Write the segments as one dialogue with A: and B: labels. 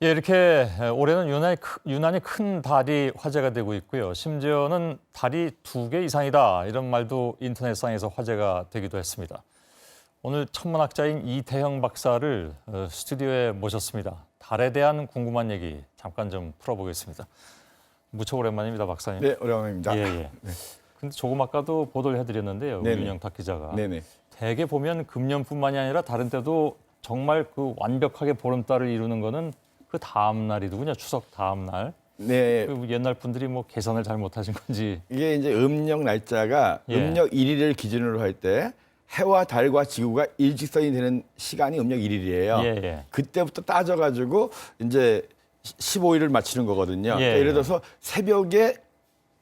A: 예, 이렇게 올해는 유난히 큰 달이 화제가 되고 있고요. 심지어는 달이 2개 이상이다 이런 말도 인터넷상에서 화제가 되기도 했습니다. 오늘 천문학자인 이태형 박사를 스튜디오에 모셨습니다. 달에 대한 궁금한 얘기 잠깐 좀 풀어보겠습니다. 무척 오랜만입니다, 박사님.
B: 네, 오랜만입니다.
A: 예, 예.
B: 네.
A: 근데 조금 아까도 보도를 해드렸는데요,
B: 네네.
A: 윤영탁 기자가.
B: 네네.
A: 대개 보면 금년뿐만이 아니라 다른 때도 정말 그 완벽하게 보름달을 이루는 거는 그 다음 날이더군요. 추석 다음 날.
B: 네.
A: 그 옛날 분들이 뭐 계산을 잘못하신 건지.
B: 이게 이제 음력 날짜가
A: 예.
B: 음력 1일을 기준으로 할 때 해와 달과 지구가 일직선이 되는 시간이 음력 1일이에요.
A: 예, 예.
B: 그때부터 따져가지고 이제 15일을 맞추는 거거든요.
A: 예,
B: 그러니까 예를 들어서 새벽에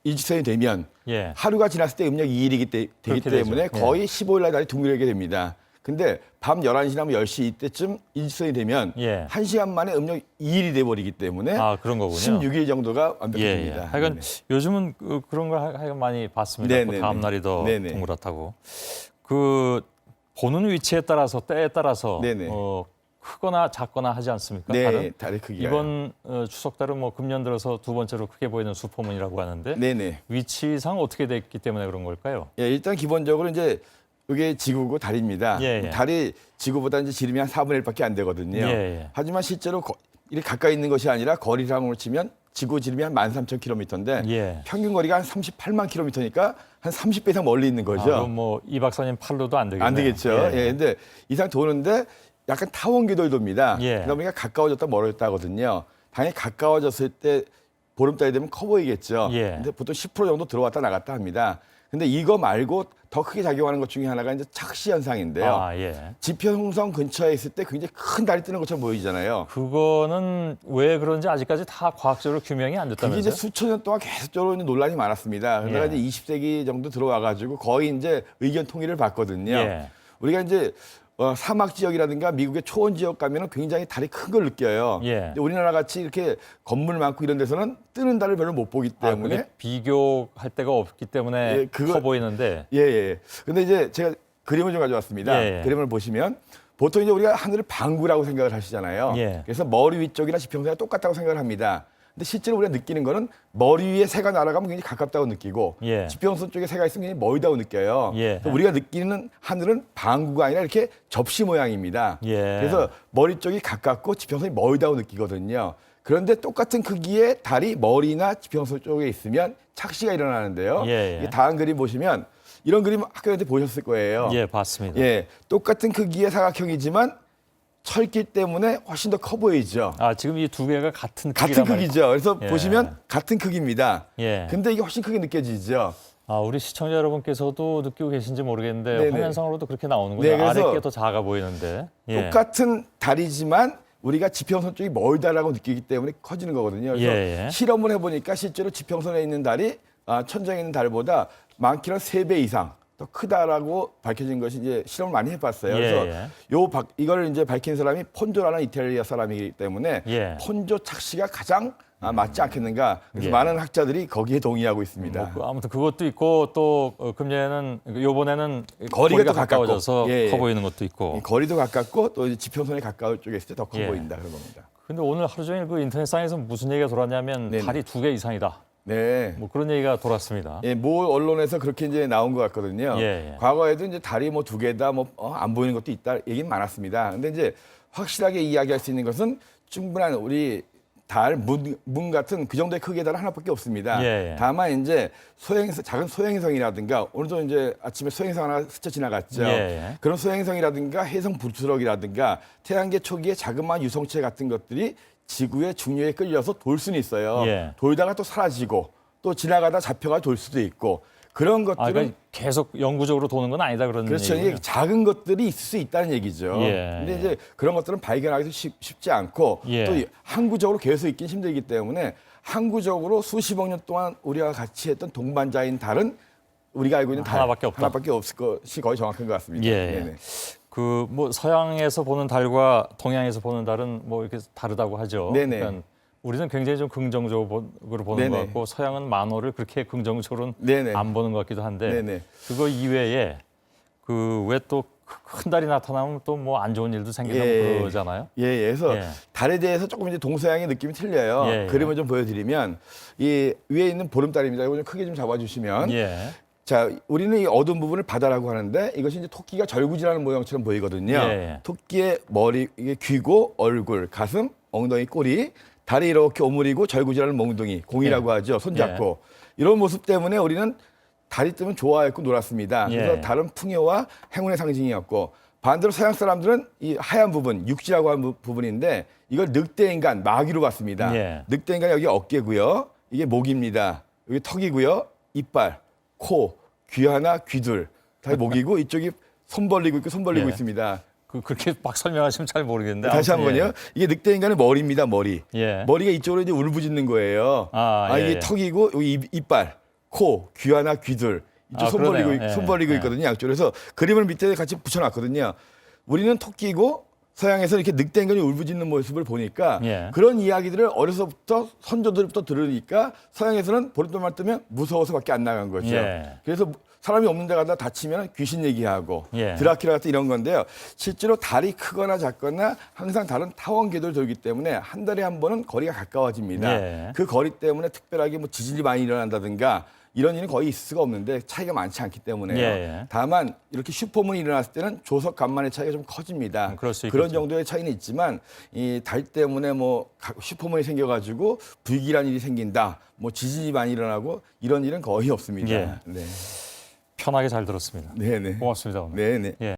B: 일직선이 되면
A: 예.
B: 하루가 지났을 때 음력 2일이기 되기
A: 그렇게
B: 때문에
A: 되죠. 예.
B: 거의 15일 날 달이 둥글게 됩니다. 근데 밤 11시나 10시 이때쯤 일직선이 되면
A: 예.
B: 1시간 만에 음력 2일이 돼버리기 때문에
A: 아, 그런 거군요.
B: 16일 정도가 완벽합니다.
A: 예, 예. 하여간
B: 네네.
A: 요즘은 그런 걸 하여간 많이 봤습니다.
B: 네네네.
A: 그 다음 날이 더
B: 네네.
A: 동그랗다고. 그 보는 위치에 따라서 때에 따라서
B: 네네.
A: 크거나 작거나 하지 않습니까?
B: 네,
A: 달은?
B: 달의 크기가
A: 이번 추석달은 뭐 금년 들어서 두 번째로 크게 보이는 슈퍼문이라고 하는데
B: 네네.
A: 위치상 어떻게 됐기 때문에 그런 걸까요?
B: 예, 일단 기본적으로 이제 이게 지구고 달입니다.
A: 예, 예.
B: 달이 지구보다 이제 지름이 한 4분의 1밖에 안 되거든요.
A: 예, 예.
B: 하지만 실제로 이렇게 가까이 있는 것이 아니라 거리상으로 치면 지구 지름이 한 13,000km인데
A: 예.
B: 평균 거리가 한 38만 km니까 한 30배 이상 멀리 있는 거죠.
A: 그럼 뭐 이 박사님 팔로도 안 되겠네요.
B: 안 되겠죠. 예. 근데 이상 도는데 약간 타원궤도를 돕니다.
A: 예.
B: 그러다 보니까 가까워졌다 멀어졌다 하거든요. 당연히 가까워졌을 때 보름달이 되면 커 보이겠죠.
A: 예.
B: 근데 보통 10% 정도 들어왔다 나갔다 합니다. 근데 이거 말고 더 크게 작용하는 것 중에 하나가 이제 착시 현상인데요.
A: 아, 예.
B: 지표홍성 근처에 있을 때 굉장히 큰 달이 뜨는 것처럼 보이잖아요.
A: 그거는 왜 그런지 아직까지 다 과학적으로 규명이 안
B: 그게
A: 됐다면서요?
B: 이제 수천 년 동안 계속적으로 이제 논란이 많았습니다. 그러다가
A: 예.
B: 이제 20세기 정도 들어와가지고 거의 이제 의견 통일을 봤거든요.
A: 예.
B: 우리가 이제 사막 지역이라든가 미국의 초원 지역 가면은 굉장히 달이 큰 걸 느껴요.
A: 예.
B: 근데 우리나라 같이 이렇게 건물 많고 이런 데서는 뜨는 달을 별로 못 보기
A: 아,
B: 때문에
A: 그게 비교할 데가 없기 때문에
B: 예,
A: 커 보이는데.
B: 예, 예. 근데 이제 제가 그림을 좀 가져왔습니다.
A: 예, 예.
B: 그림을 보시면 보통 이제 우리가 하늘을 방구라고 생각을 하시잖아요.
A: 예.
B: 그래서 머리 위쪽이나 지평선이 똑같다고 생각을 합니다. 근데 실제로 우리가 느끼는 거는 머리 위에 새가 날아가면 굉장히 가깝다고 느끼고
A: 예.
B: 지평선 쪽에 새가 있으면 굉장히 멀다고 느껴요.
A: 예.
B: 그래서 우리가 느끼는 하늘은 방구가 아니라 이렇게 접시 모양입니다.
A: 예.
B: 그래서 머리 쪽이 가깝고 지평선이 멀다고 느끼거든요. 그런데 똑같은 크기의 달이 머리나 지평선 쪽에 있으면 착시가 일어나는데요.
A: 예, 예.
B: 이게 다음 그림 보시면 이런 그림 학교에 보셨을 거예요.
A: 예, 봤습니다.
B: 예, 똑같은 크기의 사각형이지만 철길 때문에 훨씬 더 커 보이죠.
A: 아, 지금 이 두 개가 같은
B: 같은
A: 크기란
B: 크기죠. 그래서
A: 예.
B: 보시면 같은 크기입니다.
A: 예.
B: 근데 이게 훨씬 크게 느껴지죠.
A: 아, 우리 시청자 여러분께서도 느끼고 계신지 모르겠는데
B: 네네.
A: 화면상으로도 그렇게 나오는군요.
B: 네, 그래서
A: 아래 게 더 작아 보이는데. 예.
B: 똑같은 달이지만 우리가 지평선 쪽이 멀다라고 느끼기 때문에 커지는 거거든요. 그래서
A: 예, 예.
B: 실험을 해보니까 실제로 지평선에 있는 달이 천장에 있는 달보다 많게는 3배 이상 더 크다라고 밝혀진 것이 이제 실험을 많이 해봤어요.
A: 예,
B: 그래서
A: 예.
B: 이걸 이제 밝힌 사람이 폰조라는 이탈리아 사람이기 때문에
A: 예.
B: 폰조 착시가 가장 맞지 않겠는가. 그래서
A: 예.
B: 많은 학자들이 거기에 동의하고 있습니다.
A: 아무튼 그것도 있고 또 금년에는 요번에는
B: 거리가 더
A: 가까워져서
B: 가깝고. 예, 예.
A: 커 보이는 것도 있고.
B: 거리도 가깝고 또 이제 지평선에 가까울 쪽에 있을 때 더 커
A: 예.
B: 보인다 그런 겁니다.
A: 근데 오늘 하루 종일 그 인터넷상에서 무슨 얘기가 돌았냐면
B: 네네.
A: 달이 2개 이상이다.
B: 네.
A: 뭐 그런 얘기가 돌았습니다.
B: 예, 모 언론에서 그렇게 이제 나온 것 같거든요.
A: 예, 예.
B: 과거에도 이제 달이 뭐 2개다, 뭐 안 보이는 것도 있다 얘기는 많았습니다. 근데 이제 확실하게 이야기할 수 있는 것은 충분한 우리 달, 문 같은 그 정도의 크기의 달은 하나밖에 없습니다.
A: 예, 예.
B: 다만 이제 작은 소행성이라든가 오늘도 이제 아침에 소행성 하나 스쳐 지나갔죠.
A: 예, 예.
B: 그런 소행성이라든가 해성 부스러기라든가 태양계 초기의 자그마한 유성체 같은 것들이 지구의 중력에 끌려서 돌 수는 있어요.
A: 예.
B: 돌다가 또 사라지고 또 지나가다 잡혀가 돌 수도 있고 그런
A: 아,
B: 것들은
A: 그러니까 계속 영구적으로 도는 건 아니다 그런
B: 그렇죠.
A: 얘기군요.
B: 이게 작은 것들이 있을 수 있다는 얘기죠.
A: 예.
B: 근데 이제 그런 것들은 발견하기도 쉽지 않고
A: 예.
B: 또 항구적으로 계속 있긴 힘들기 때문에 항구적으로 수십억 년 동안 우리가 같이 했던 동반자인 달은 우리가 알고 있는 달
A: 하나밖에 없다.
B: 하나밖에 없을 것이 거의 정확한 것 같습니다.
A: 예.
B: 네네.
A: 그 뭐 서양에서 보는 달과 동양에서 보는 달은 뭐 이렇게 다르다고 하죠.
B: 네네.
A: 그러니까 우리는 굉장히 좀 긍정적으로 보는
B: 네네.
A: 것 같고 서양은 만호를 그렇게 긍정적으로는
B: 네네.
A: 안 보는 것 같기도 한데
B: 네네.
A: 그거 이외에 그 왜 또 큰 달이 나타나면 또 뭐 안 좋은 일도 생기고
B: 예.
A: 그러잖아요.
B: 예, 그래서
A: 예.
B: 달에 대해서 조금 이제 동서양의 느낌이 틀려요.
A: 예, 예.
B: 그림을 좀 보여드리면 이 위에 있는 보름달입니다. 이거 좀 크게 좀 잡아주시면
A: 예.
B: 자, 우리는 이 어두운 부분을 바다라고 하는데 이것이 이제 토끼가 절구질하는 모양처럼 보이거든요.
A: 예.
B: 토끼의 머리, 이게 귀고 얼굴, 가슴, 엉덩이, 꼬리, 다리 이렇게 오므리고 절구질하는 몽둥이, 공이라고
A: 예.
B: 하죠. 손잡고. 이런 모습 때문에 우리는 달이 뜨면 좋아했고 놀았습니다. 그래서
A: 예.
B: 달은 풍요와 행운의 상징이었고 반대로 서양 사람들은 이 하얀 부분, 육지라고 하는 부분인데 이걸 늑대 인간, 마귀로 봤습니다.
A: 예.
B: 늑대 인간 여기 어깨고요. 이게 목입니다. 여기 턱이고요. 이빨, 코, 귀 하나, 귀 둘. 다 목이고 이쪽이 손 벌리고 있고 손 벌리고
A: 예.
B: 있습니다.
A: 그렇게 막 설명하시면 잘 모르겠는데.
B: 다시
A: 아무튼,
B: 한번요. 이게 늑대 인간의 머리입니다. 머리.
A: 예.
B: 머리가 이쪽으로 이제 울부짖는 거예요.
A: 아, 예,
B: 이게
A: 예.
B: 턱이고 여기 이빨, 코, 귀 하나, 귀 둘. 이쪽
A: 아,
B: 손 벌리고
A: 그러네요. 예,
B: 손 벌리고
A: 예.
B: 있거든요. 양쪽으로. 그래서 그림을 밑에 같이 붙여놨거든요. 우리는 토끼고 서양에서 이렇게 늑대 인간이 울부짖는 모습을 보니까
A: 예.
B: 그런 이야기들을 어려서부터 선조들부터 들으니까 서양에서는 보름달만 뜨면 무서워서밖에 안 나간 거죠.
A: 예.
B: 그래서 사람이 없는 데 가다 다치면 귀신 얘기하고
A: 예.
B: 드라큘라 같은 이런 건데요. 실제로 달이 크거나 작거나 항상 다른 타원 궤도를 돌기 때문에 한 달에 한 번은 거리가 가까워집니다.
A: 예.
B: 그 거리 때문에 특별하게 뭐 지진이 많이 일어난다든가 이런 일은 거의 있을 수가 없는데 차이가 많지 않기 때문에요.
A: 예.
B: 다만 이렇게 슈퍼문이 일어났을 때는 조석 간만의 차이가 좀 커집니다.
A: 그럴 수
B: 그런
A: 있겠죠.
B: 정도의 차이는 있지만 이 달 때문에 뭐 슈퍼문이 생겨가지고 불길한 일이 생긴다, 뭐 지진이 많이 일어나고 이런 일은 거의 없습니다.
A: 예.
B: 네,
A: 편하게 잘 들었습니다.
B: 네, 네,
A: 고맙습니다. 오늘.
B: 네, 네.
A: 예.